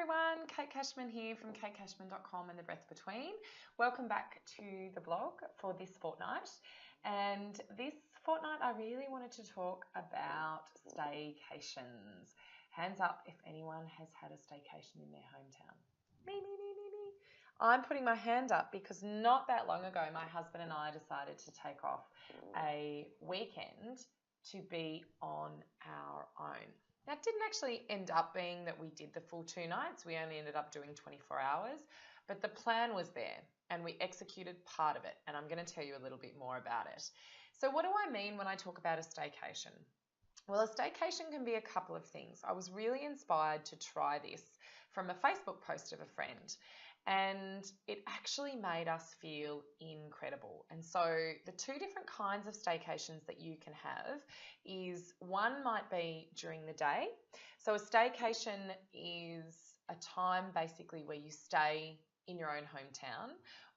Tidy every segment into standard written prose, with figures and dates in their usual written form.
everyone, Kate Cashman here from katecashman.com and The Breath Between. Welcome back to the blog for this fortnight. And this fortnight I really wanted to talk about staycations. Hands up if anyone has had a staycation in their hometown. Me. I'm putting my hand up because not that long ago my husband and I decided to take off a weekend to be on our own. Now, it didn't actually end up being that we did the full 2 nights. We only ended up doing 24 hours, but the plan was there and we executed part of it. And I'm going to tell you a little bit more about it. So what do I mean when I talk about a staycation? Well, a staycation can be a couple of things. I was really inspired to try this from a Facebook post of a friend, and it actually made us feel incredible. And so the 2 different kinds of staycations that you can have is, one might be during the day. So a staycation is a time basically where you stay in your own hometown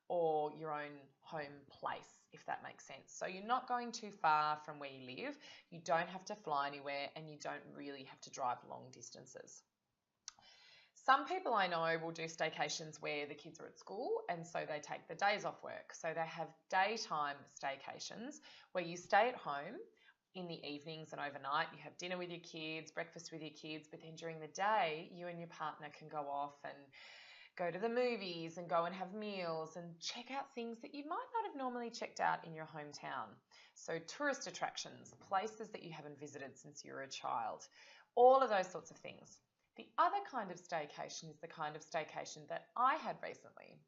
or your own home place, if that makes sense. So you're not going too far from where you live, you don't have to fly anywhere, and you don't really have to drive long distances. Some people I know will do staycations where the kids are at school and so they take the days off work. So they have daytime staycations where you stay at home in the evenings and overnight. You have dinner with your kids, breakfast with your kids, but then during the day you and your partner can go off and go to the movies and go and have meals and check out things that you might not have normally checked out in your hometown. So tourist attractions, places that you haven't visited since you were a child, all of those sorts of things. The other kind of staycation is the kind of staycation that I had recently,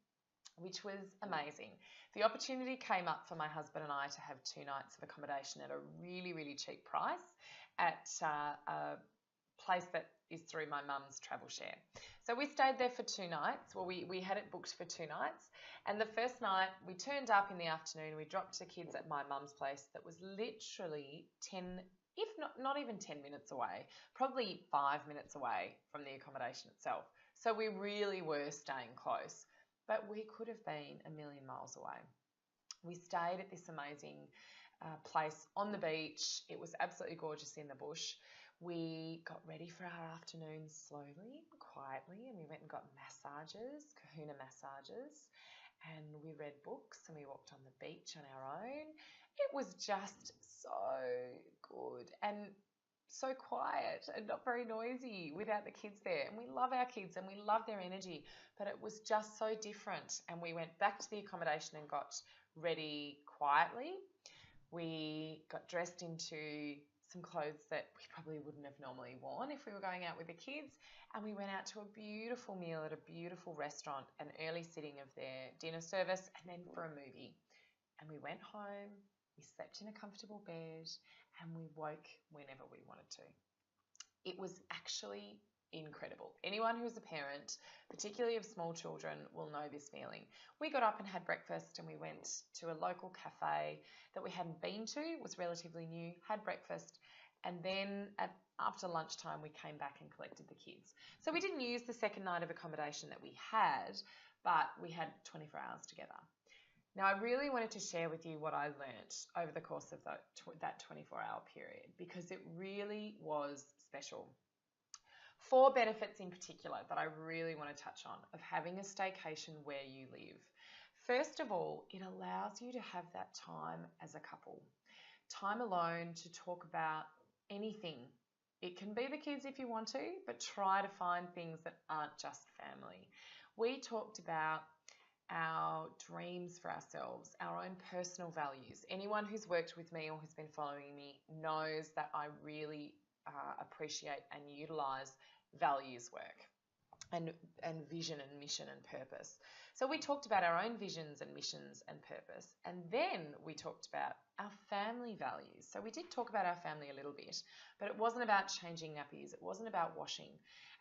which was amazing. The opportunity came up for my husband and I to have 2 nights of accommodation at a really, really cheap price at a place that is through my mum's travel share. So we stayed there for 2 nights. Well, we had it booked for 2 nights. And the first night we turned up in the afternoon. We dropped the kids at my mum's place that was literally 10, if not even 10 minutes away, probably 5 minutes away from the accommodation itself. So we really were staying close, but we could have been a million miles away. We stayed at this amazing place on the beach. It was absolutely gorgeous in the bush. We got ready for our afternoon slowly, quietly, and we went and got massages, kahuna massages, and we read books and we walked on the beach on our own. It was just so good and so quiet and not very noisy without the kids there. And we love our kids and we love their energy, but it was just so different. And we went back to the accommodation and got ready quietly. We got dressed into some clothes that we probably wouldn't have normally worn if we were going out with the kids, and we went out to a beautiful meal at a beautiful restaurant, an early sitting of their dinner service, and then for a movie. And we went home, we slept in a comfortable bed, and we woke whenever we wanted to. It was actually incredible. Anyone who is a parent, particularly of small children, will know this feeling. We got up and had breakfast, and we went to a local cafe that we hadn't been to, was relatively new, had breakfast, and then after lunchtime we came back and collected the kids. So we didn't use the second night of accommodation that we had, but we had 24 hours together. Now, I really wanted to share with you what I learnt over the course of that 24-hour period, because it really was special. 4 benefits in particular that I really want to touch on of having a staycation where you live. First of all, it allows you to have that time as a couple. Time alone to talk about anything. It can be the kids if you want to, but try to find things that aren't just family. We talked about our dreams for ourselves, our own personal values. Anyone who's worked with me or who's been following me knows that I really appreciate and utilize values work and vision and mission and purpose. So we talked about our own visions and missions and purpose, and then we talked about our family values. So we did talk about our family a little bit, but it wasn't about changing nappies, it wasn't about washing.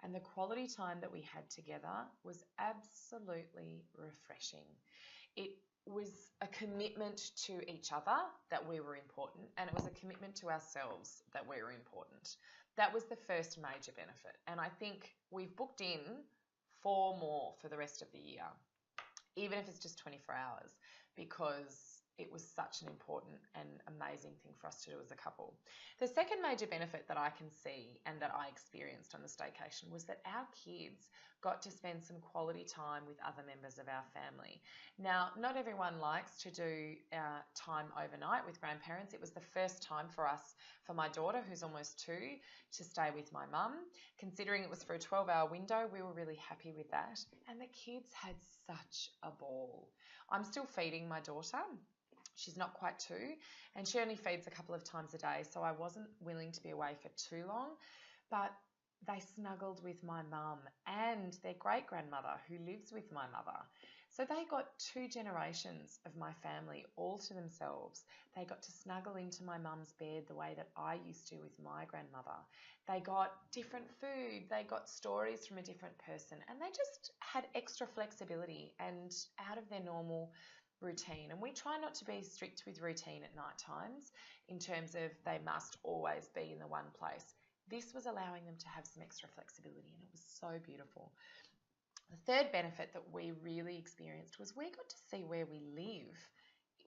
And the quality time that we had together was absolutely refreshing. It was a commitment to each other that we were important, and it was a commitment to ourselves that we were important. That was the first major benefit, and I think we've booked in 4 more for the rest of the year, even if it's just 24 hours, because it was such an important and amazing thing for us to do as a couple. The second major benefit that I can see and that I experienced on the staycation was that our kids got to spend some quality time with other members of our family. Now, not everyone likes to do time overnight with grandparents. It was the first time for us, for my daughter, who's almost 2, to stay with my mum. Considering it was for a 12-hour window, we were really happy with that. And the kids had such a ball. I'm still feeding my daughter. She's not quite 2, and she only feeds a couple of times a day, so I wasn't willing to be away for too long. But they snuggled with my mum and their great-grandmother who lives with my mother. So they got 2 generations of my family all to themselves. They got to snuggle into my mum's bed the way that I used to with my grandmother. They got different food, they got stories from a different person, and they just had extra flexibility and out of their normal routine. And we try not to be strict with routine at night times in terms of they must always be in the one place. This was allowing them to have some extra flexibility, and it was so beautiful. The third benefit that we really experienced was we got to see where we live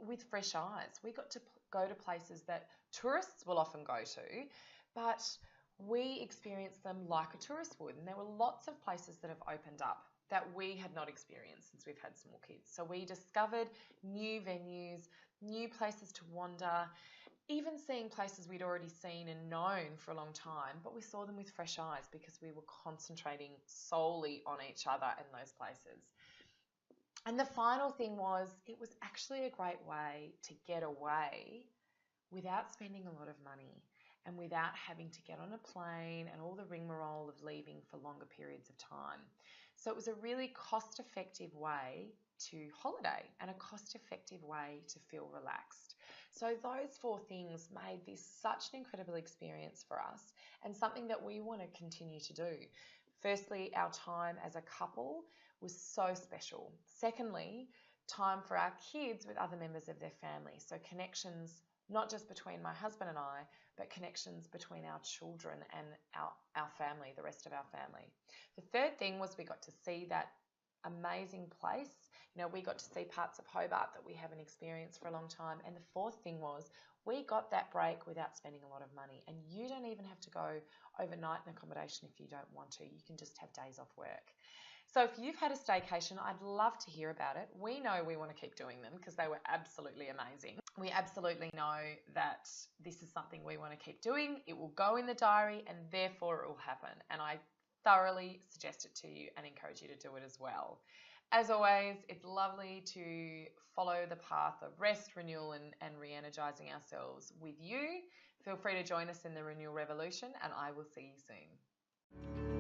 with fresh eyes. We got to go to places that tourists will often go to, but we experienced them like a tourist would. And there were lots of places that have opened up that we had not experienced since we've had small kids. So we discovered new venues, new places to wander, even seeing places we'd already seen and known for a long time, but we saw them with fresh eyes because we were concentrating solely on each other in those places. And the final thing was, it was actually a great way to get away without spending a lot of money and without having to get on a plane and all the rigmarole of leaving for longer periods of time. So it was a really cost-effective way to holiday and a cost-effective way to feel relaxed. So those 4 things made this such an incredible experience for us and something that we want to continue to do. Firstly, our time as a couple was so special. Secondly, time for our kids with other members of their family. So connections, not just between my husband and I, but connections between our children and our family, the rest of our family. The third thing was we got to see that amazing place. You know, we got to see parts of Hobart that we haven't experienced for a long time. And the fourth thing was we got that break without spending a lot of money. And you don't even have to go overnight in accommodation if you don't want to. You can just have days off work. So if you've had a staycation, I'd love to hear about it. We know we want to keep doing them because they were absolutely amazing. We absolutely know that this is something we want to keep doing. It will go in the diary and therefore it will happen. And I thoroughly suggest it to you and encourage you to do it as well. As always, it's lovely to follow the path of rest, renewal, and re-energizing ourselves with you. Feel free to join us in the renewal revolution, and I will see you soon.